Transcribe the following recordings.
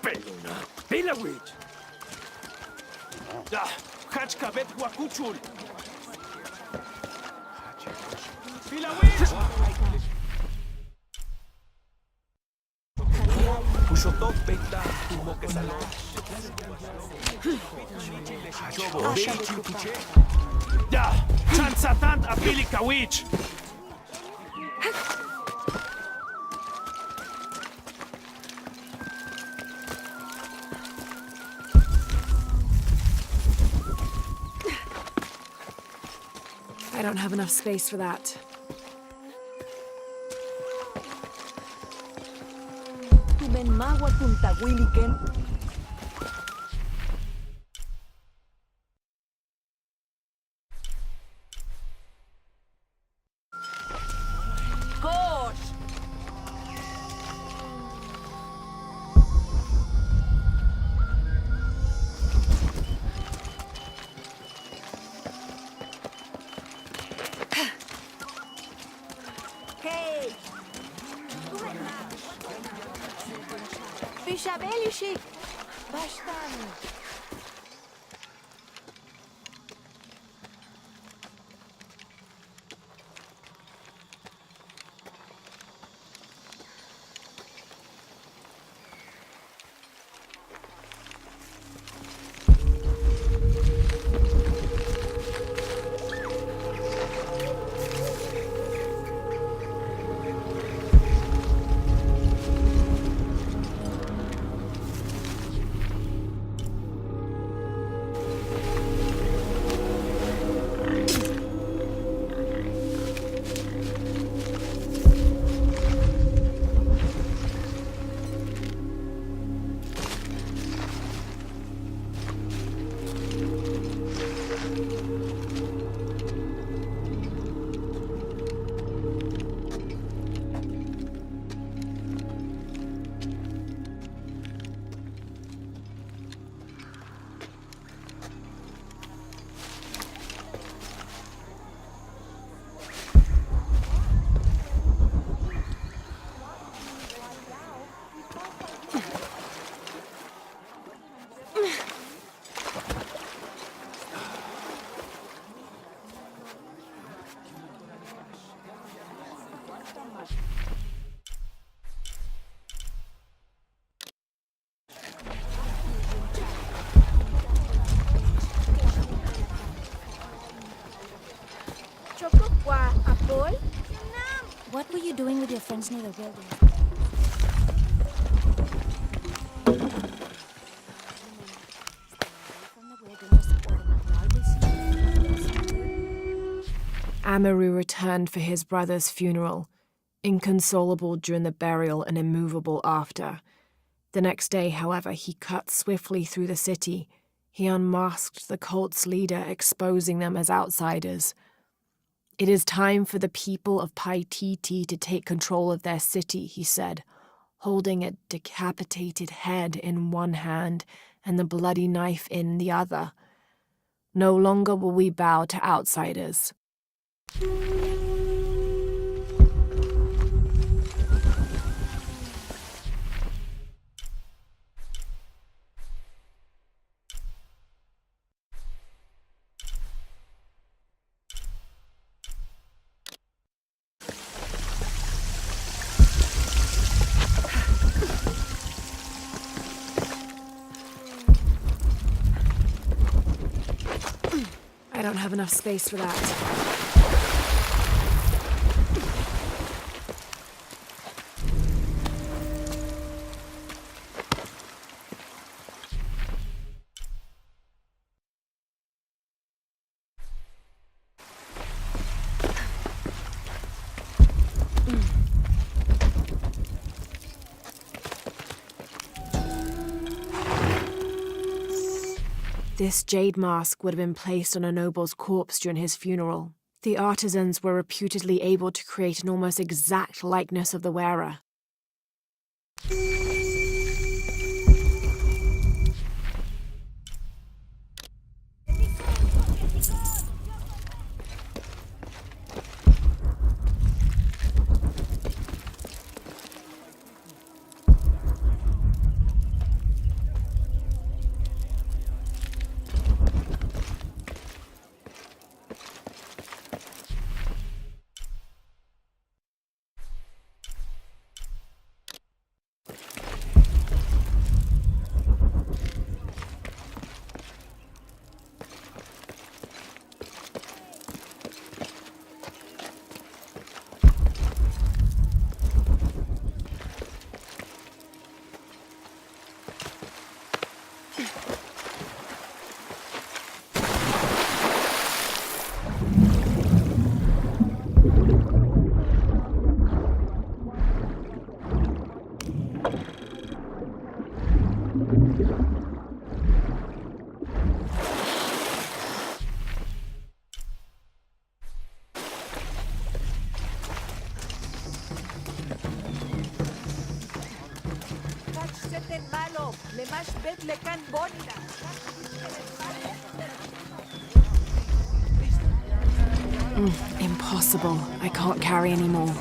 Peluna, Pilawit! Hachka bet Wakuchul! Pilawit! Pushotok beta, tumoke salo. Chobo, Beichi, Da! Chansatant Apilikawich! I don't have enough space for that. Tumen magua punta Williken. Gosh! Hey! Fishabelishik! Bashtan! What were you doing with your friends near the building? Amaru returned for his brother's funeral, inconsolable during the burial and immovable after. The next day, however, he cut swiftly through the city. He unmasked the cult's leader, exposing them as outsiders. "It is time for the people of Paititi to take control of their city," he said. holding a decapitated head in one hand and the bloody knife in the other. No longer will we bow to outsiders. I don't have enough space for that. This jade mask would have been placed on a noble's corpse during his funeral. The artisans were reputedly able to create an almost exact likeness of the wearer. Impossible. I can't carry anymore.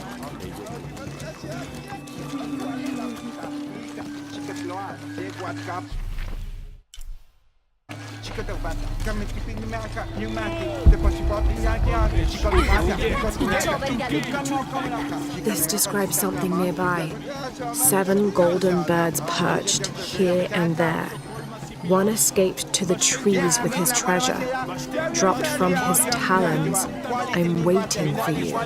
This describes something nearby. 7 golden birds perched here and there. One escaped to the trees with his treasure, dropped from his talons. I'm waiting for you.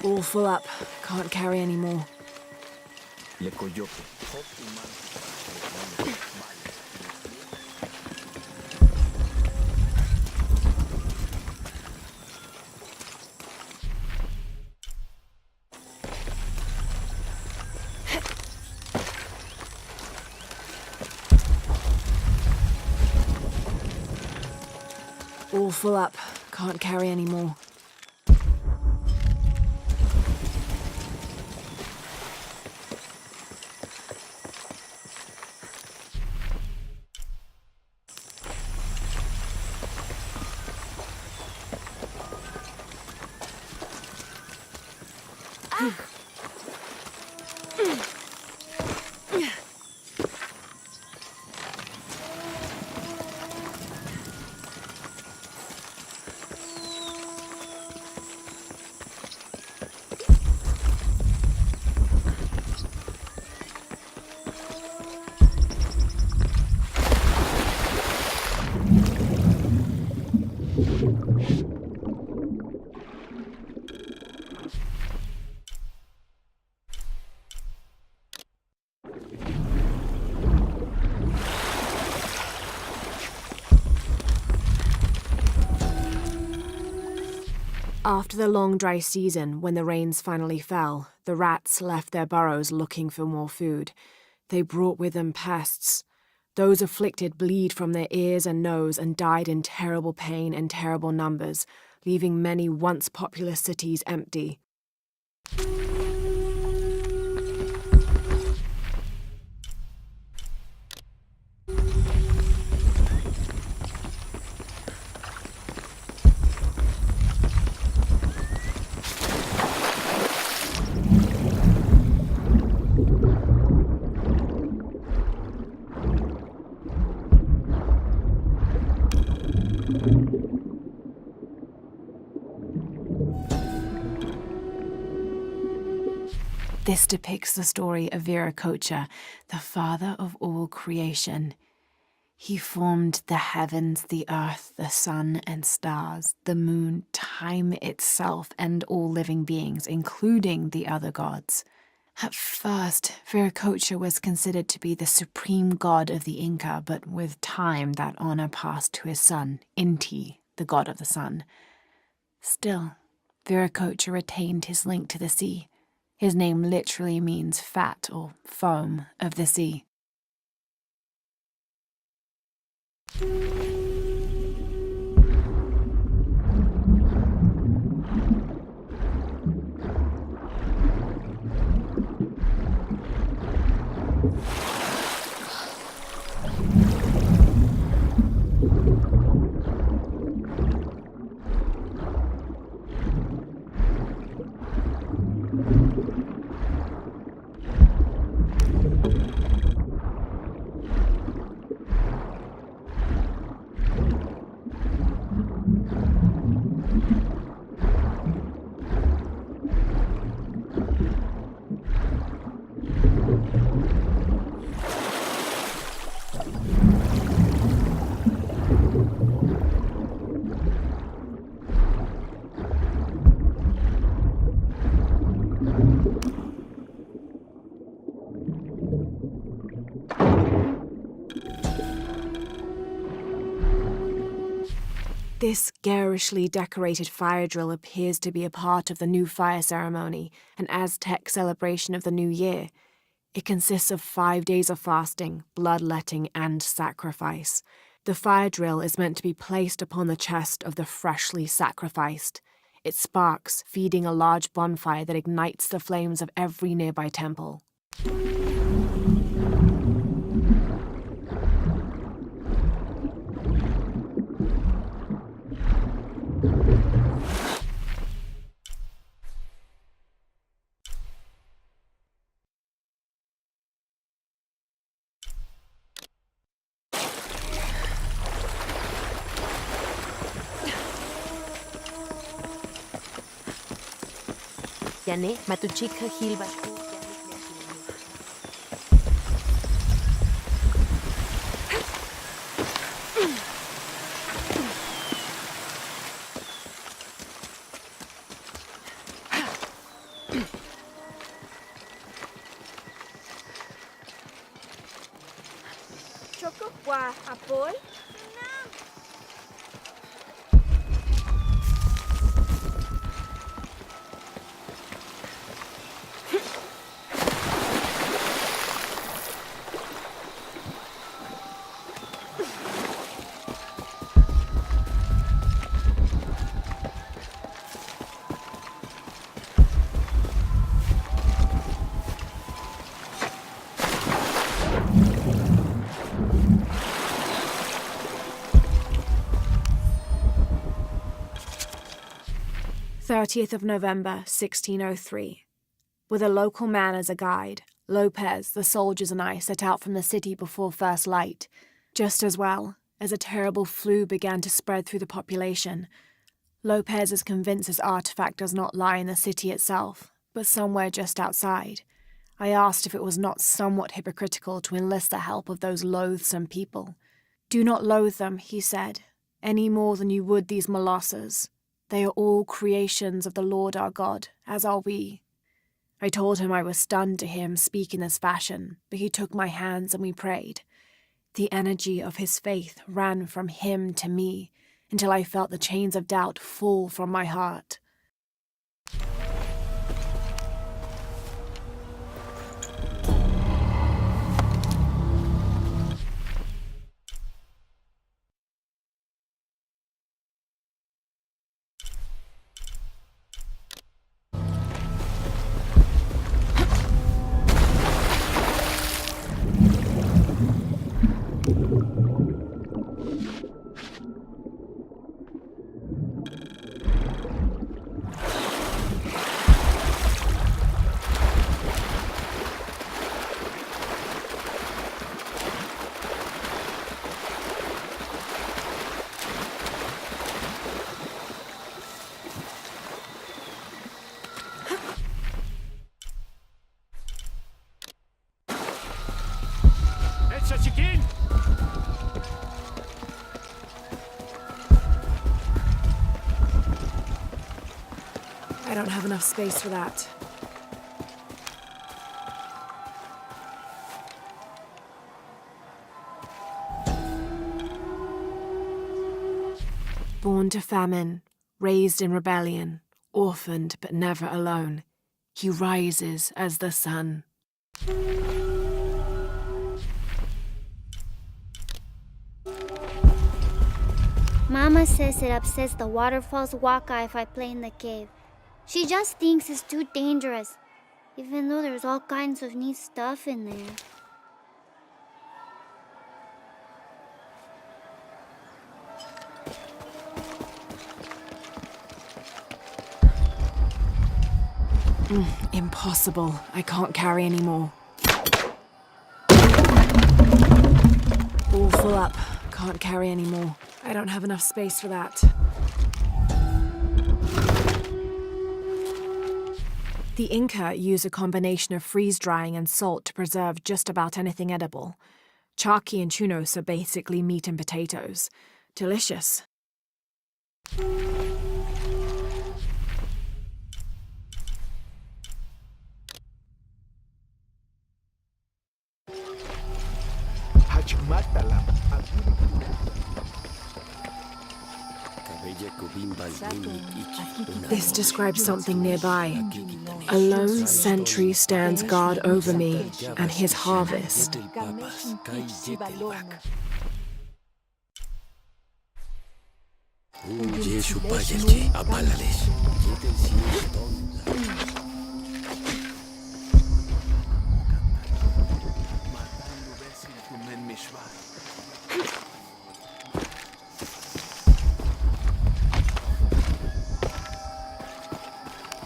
All full up. Can't carry any more. All full up. Can't carry any more. After the long dry season, when the rains finally fell, the rats left their burrows looking for more food. They brought with them pests. Those afflicted bleed from their ears and nose and died in terrible pain and terrible numbers, leaving many once populous cities empty. This depicts the story of Viracocha, the father of all creation. He formed the heavens, the earth, the sun and stars, the moon, time itself, and all living beings, including the other gods. At first, Viracocha was considered to be the supreme god of the Inca, but with time that honor passed to his son, Inti, the god of the sun. Still, Viracocha retained his link to the sea. His name literally means fat or foam of the sea. This garishly decorated fire drill appears to be a part of the new fire ceremony, an Aztec celebration of the new year. It consists of 5 days of fasting, bloodletting, and sacrifice. The fire drill is meant to be placed upon the chest of the freshly sacrificed. It sparks, feeding a large bonfire that ignites the flames of every nearby temple. Yane, matuchika hilba. Choco kwa apol? November 1603. With a local man as a guide, Lopez, the soldiers, and I set out from the city before first light. Just as well, as a terrible flu began to spread through the population. Lopez is convinced this artifact does not lie in the city itself, but somewhere just outside. I asked if it was not somewhat hypocritical to enlist the help of those loathsome people. "Do not loathe them," he said, "any more than you would these molosses. They are all creations of the Lord our God, as are we." I told him I was stunned to hear him speak in this fashion, but he took my hands and we prayed. The energy of his faith ran from him to me, until I felt the chains of doubt fall from my heart. I don't have enough space for that. Born to famine, raised in rebellion, orphaned but never alone, he rises as the sun. Mama says it upsets the waterfall's waka if I play in the cave. She just thinks it's too dangerous, even though there's all kinds of neat stuff in there. Impossible. I can't carry anymore. All full up. Can't carry anymore. I don't have enough space for that. The Inca used a combination of freeze-drying and salt to preserve just about anything edible. Charqui and chunos are basically meat and potatoes. Delicious. This describes something nearby. A lone sentry stands guard over me and his harvest.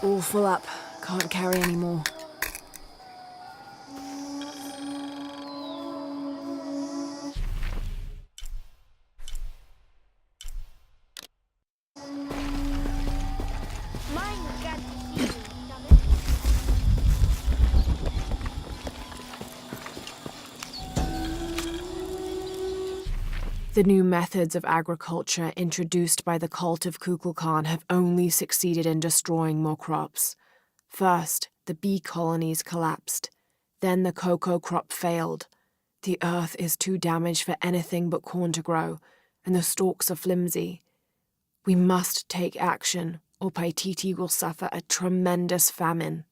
All full up. Can't carry anymore. The new methods of agriculture introduced by the cult of Kukulkan have only succeeded in destroying more crops. First, the bee colonies collapsed. Then the cocoa crop failed. The earth is too damaged for anything but corn to grow, and the stalks are flimsy. We must take action, or Paititi will suffer a tremendous famine.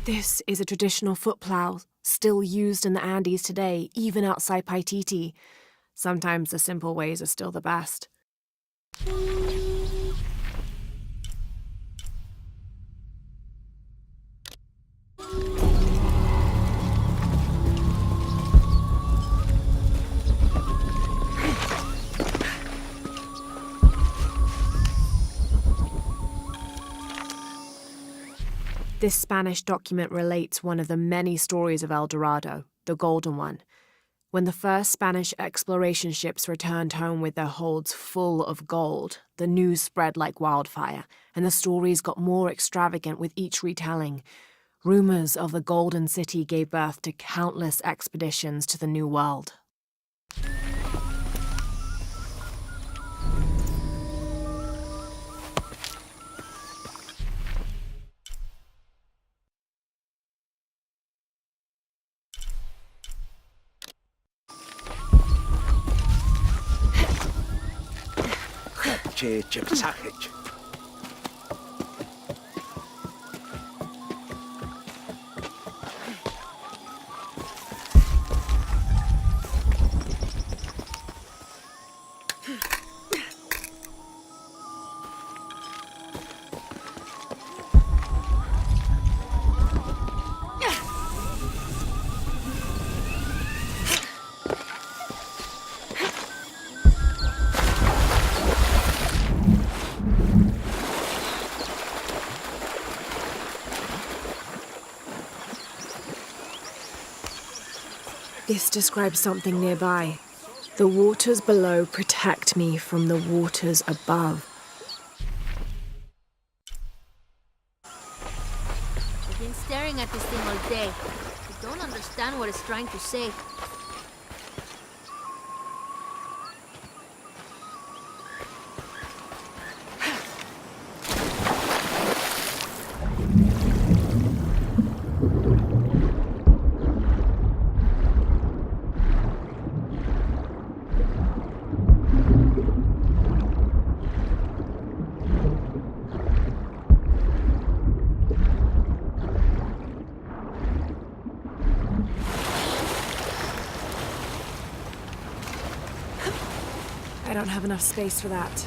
This is a traditional foot plow, still used in the Andes today, even outside Paititi. Sometimes the simple ways are still the best. This Spanish document relates one of the many stories of El Dorado, the Golden One. When the first Spanish exploration ships returned home with their holds full of gold, the news spread like wildfire, and the stories got more extravagant with each retelling. Rumors of the Golden City gave birth to countless expeditions to the New World. This describes something nearby. The waters below protect me from the waters above. day. I don't understand what it's trying to say. I don't have enough space for that.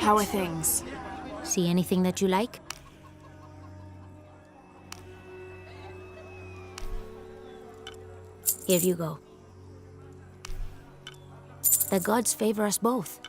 How are things? See anything that you like? Here you go. The gods favor us both.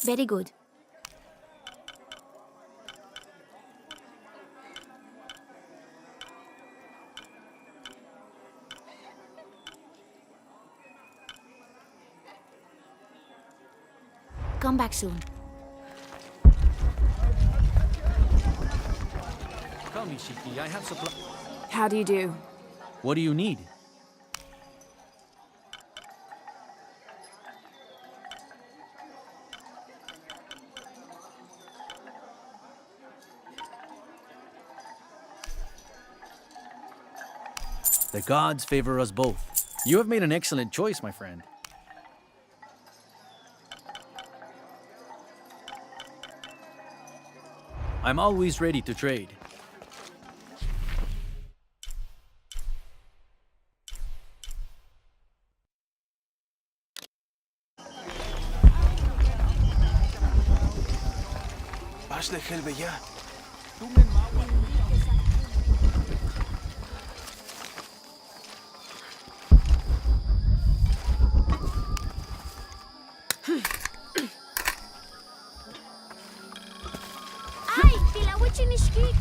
Very good. Come back soon. Come, Ishiki, I have supply. How do you do? What do you need? The gods favor us both. You have made an excellent choice, my friend. I'm always ready to trade. Bash de Helve ya. Ay, tilawichin ni Shkik.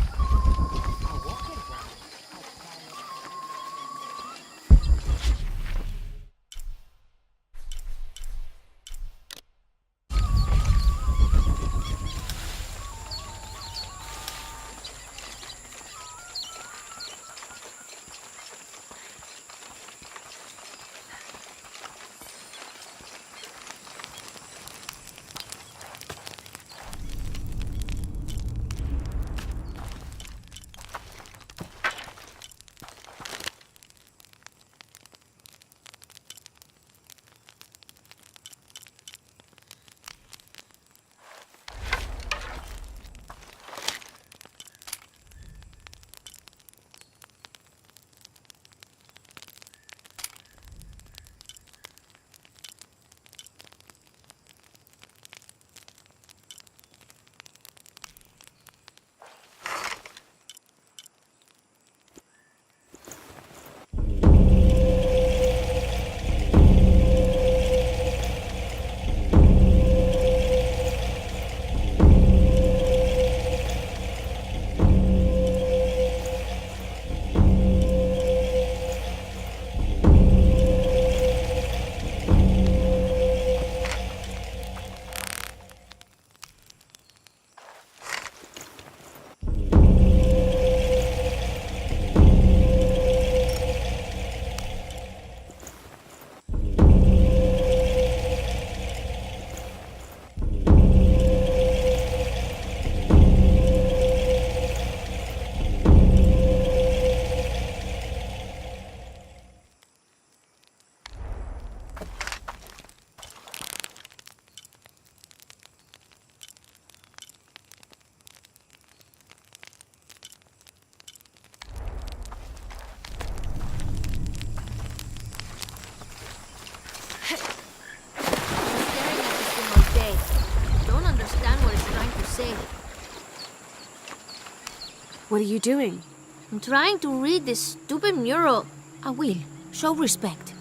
What are you doing? I'm trying to read this stupid mural. Awil, show respect.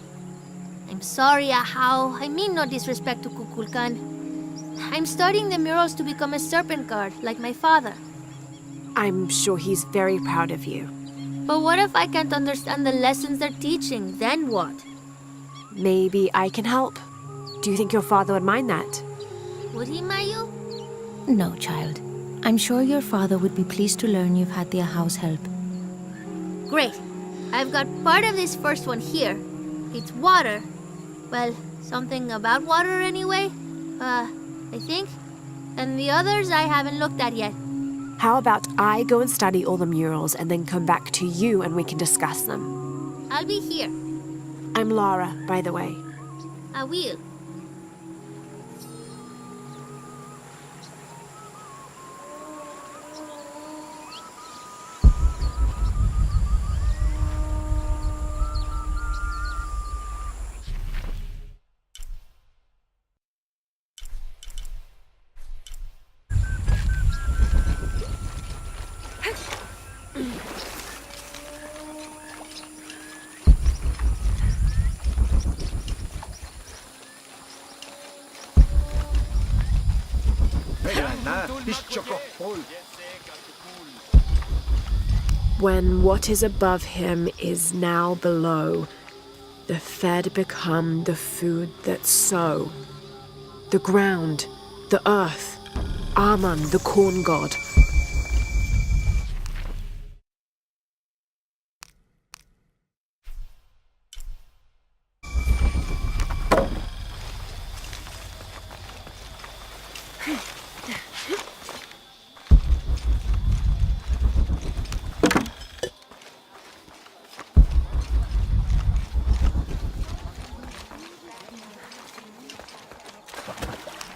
I'm sorry, Ahau. I mean no disrespect to Kukulkan. I'm studying the murals to become a serpent guard, like my father. I'm sure he's very proud of you. But what if I can't understand the lessons they're teaching? Then what? Maybe I can help. Do you think your father would mind that? Would he, Mayu? No, child. I'm sure your father would be pleased to learn you've had the Ahau's help. Great. I've got part of this first one here. It's water. Well, something about water anyway. I think. And the others I haven't looked at yet. How about I go and study all the murals and then come back to you and we can discuss them? I'll be here. I'm Laura, by the way. I will. When what is above him is now below, the fed become the food that sow. The ground, the earth, Aman, the corn god.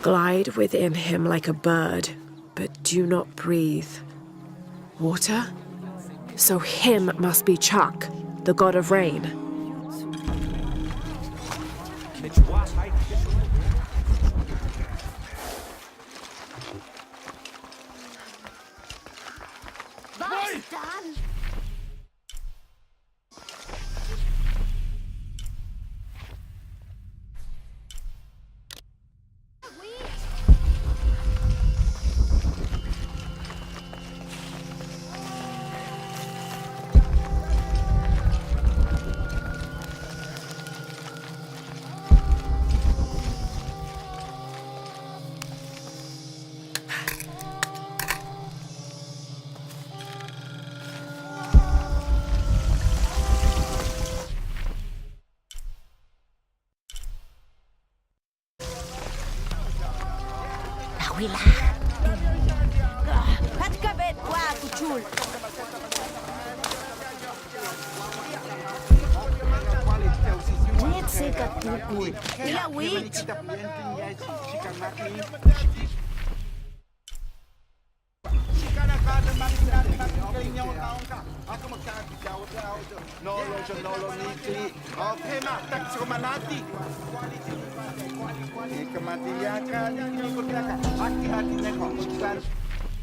Glide within him like a bird, but do not breathe. Water? So him must be Chak, the god of rain.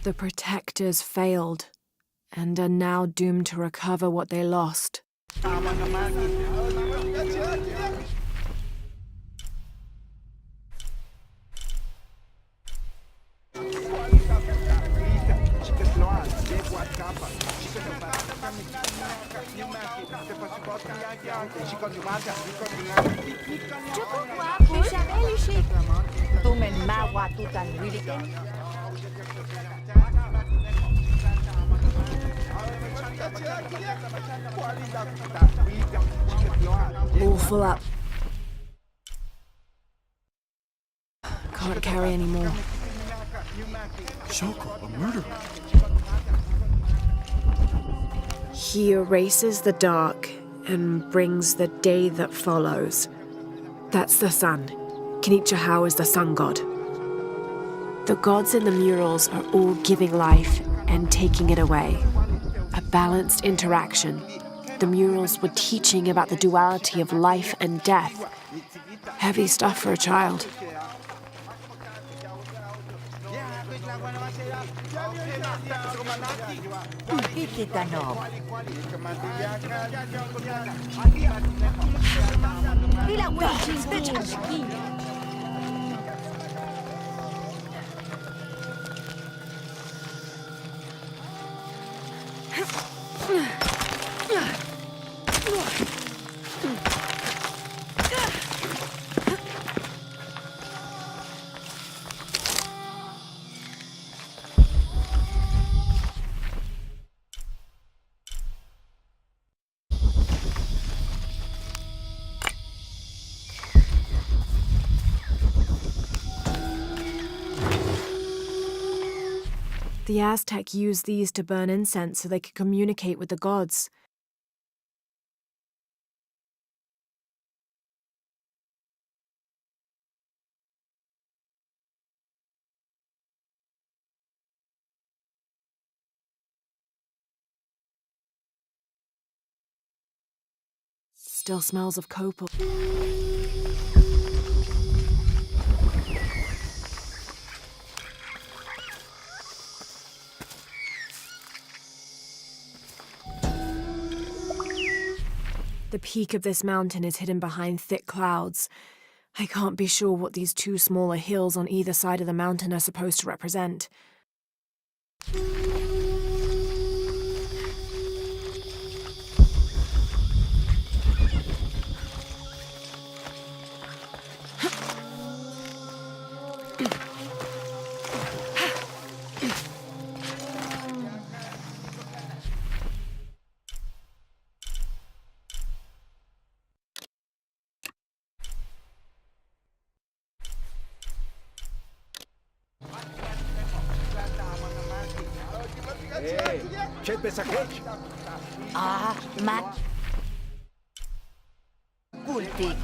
The protectors failed and are now doomed to recover what they lost. All full up. Can't carry anymore. Shoko, a murderer. He erases the dark and brings the day that follows. That's the sun. Kinichahau is the sun god. The gods in the murals are all giving life and taking it away. A balanced interaction. The murals were teaching about the duality of life and death. Heavy stuff for a child. Ikitanom. The Aztec used these to burn incense so they could communicate with the gods. Still smells of copal. The peak of this mountain is hidden behind thick clouds. I can't be sure what these two smaller hills on either side of the mountain are supposed to represent. Chet besakech. Mat. Kulti.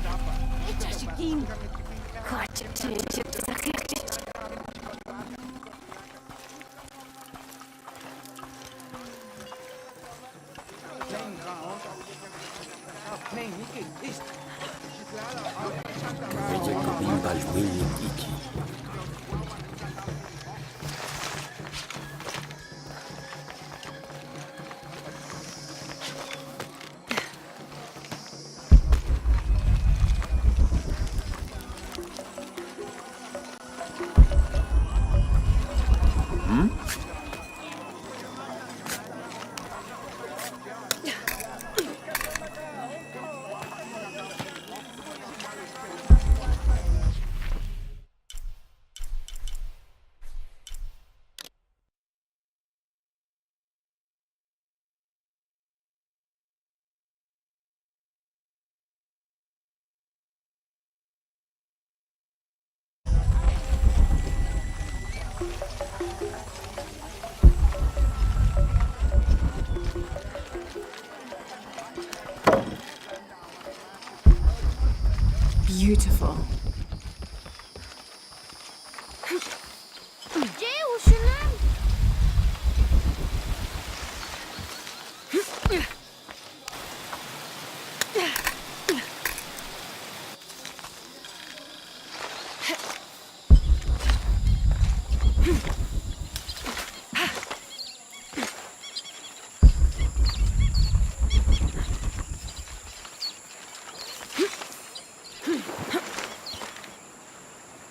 Beautiful.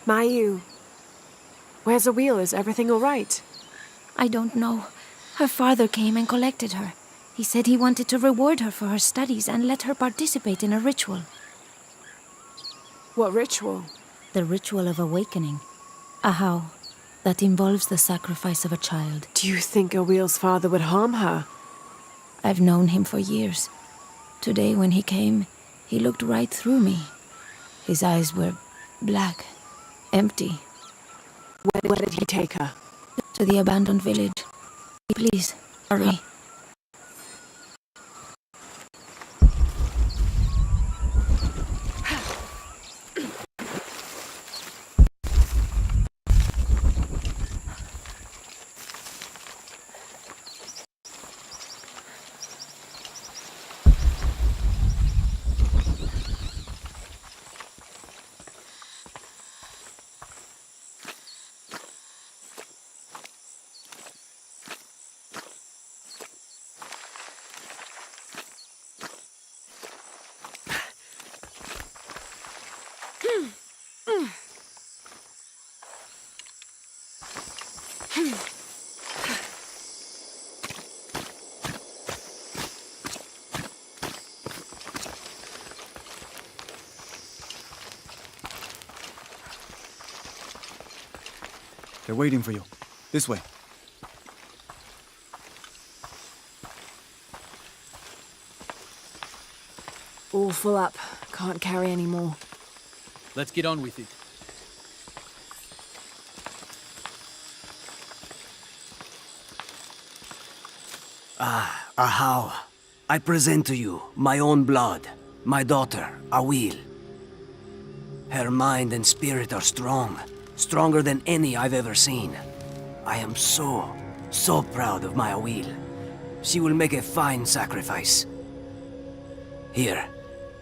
Mayu, where's the wheel? Is everything all right? I don't know. Her father came and collected her. He said he wanted to reward her for her studies and let her participate in a ritual. What ritual? The ritual of awakening. A how that involves the sacrifice of a child. Do you think Awil's father would harm her? I've known him for years. Today when he came, he looked right through me. His eyes were black, empty. Where did he take her? To the abandoned village. Please, hurry. They're waiting for you. This way. All full up. Can't carry any more. Let's get on with it. Ahau, I present to you my own blood, my daughter, Awil. Her mind and spirit are strong, stronger than any I've ever seen. I am so proud of my Awil. She will make a fine sacrifice. Here,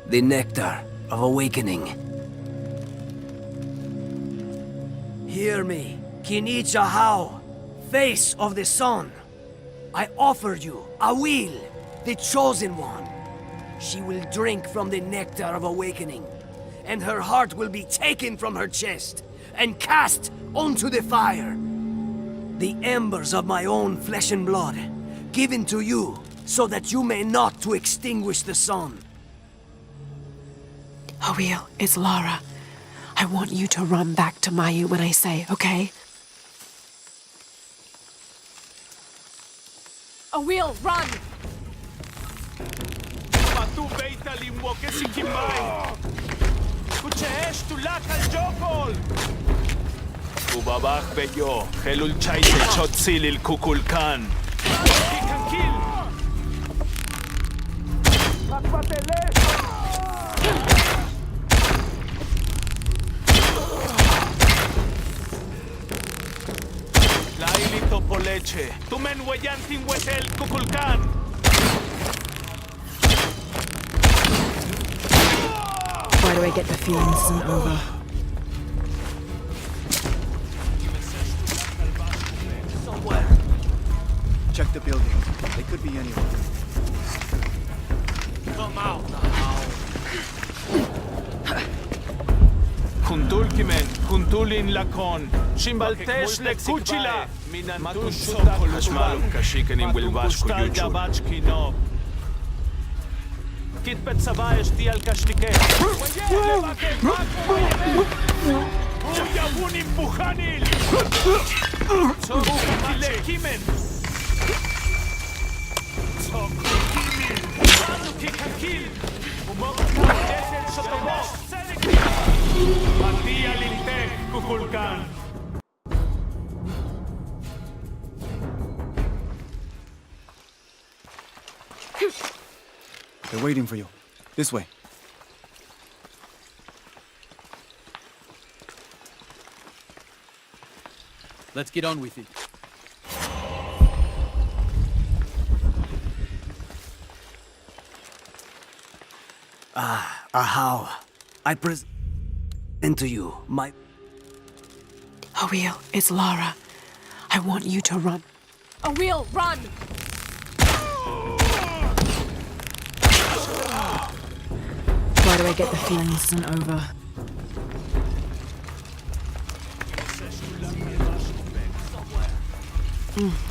the nectar of awakening. Hear me, Kinich Ahau, face of the sun. I offer you Awil, the chosen one. She will drink from the nectar of awakening, and her heart will be taken from her chest and cast onto the fire. The embers of my own flesh and blood, given to you so that you may not to extinguish the sun. Awil, it's Lara. I want you to run back to Mayu when I say, okay? Awil, run! Patu beita limwoke sikimai. Kuchesh tulak al jokol. Ubabach beyo, helul chaite chotzil il kukulkan. Kikakil. Lailito poleche, tumen huellantin huetel kukulkan. Why do I get the feeling this isn't over? Somewhere. Check the building. They could be anywhere. Come out now. Kuntulkimen, kuntulin lakon. Shimbaltesh le kuchila. Matushutak hashmaluk kashikenim wilvash kuyuchul. Kitpet sabayesh ti al kashtike. Uyabunim puhanil. Tzokukile kimen. Tzokukimil. Kikakil. Umokukil shotomos. Mati alintek kukulkan. They're waiting for you. This way. Let's get on with it. Ahau, I present to you my... Awil, it's Lara. I want you to run. Awil, run! Why do I get the feeling this isn't over?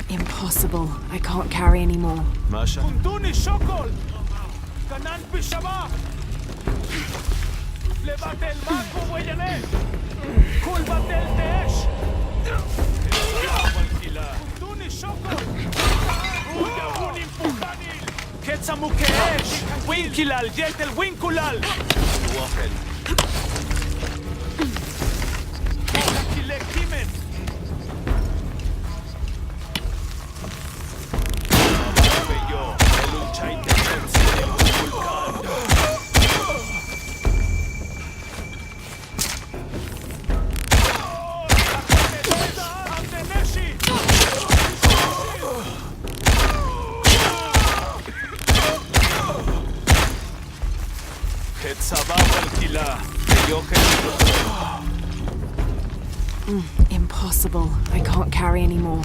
Impossible. I can't carry any more. Masha. Kuntuni shokol. Kanan pishaba. Levatel mako huellanet. Kulbatel teesh. Kuntuni shokol. Uyabunim puhanil. Ketzamukeesh. Winkilal, yetel winkulal. Wafel. Kakile kimen. Beyo, elul chaite chotzil il kukulkan. Impossible. I can't carry any more.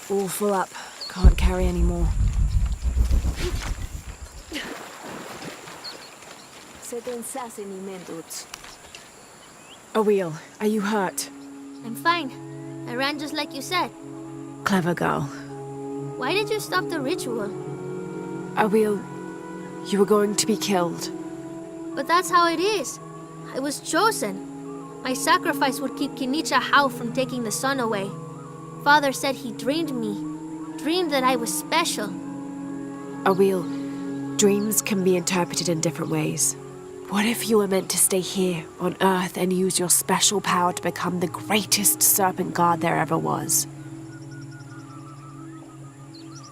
All full up. Can't carry any more. A wheel. Are you hurt? I'm fine. I ran just like you said. Clever girl. Why did you stop the ritual? A wheel. You were going to be killed. But that's how it is. I was chosen. My sacrifice would keep Kinicha Hau from taking the sun away. Father said he dreamed me. Dreamed that I was special. A wheel. Dreams can be interpreted in different ways. What if you were meant to stay here, on Earth, and use your special power to become the greatest serpent god there ever was?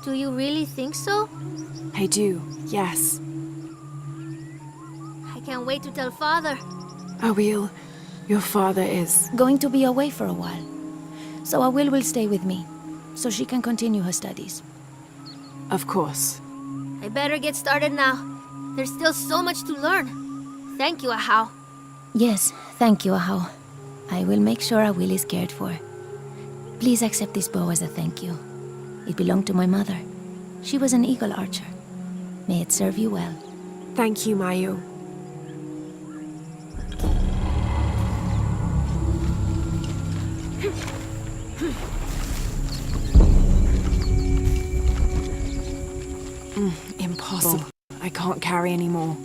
Do you really think so? I do, yes. I can't wait to tell Father. Awil, your father is... Going to be away for a while. So Awil will stay with me, so she can continue her studies. Of course. I better get started now. There's still so much to learn. Thank you, Ahau. Yes, thank you, Ahau. I will make sure Awil is cared for. Please accept this bow as a thank you. It belonged to my mother. She was an eagle archer. May it serve you well. Thank you, Mayu. Impossible. I can't carry any more.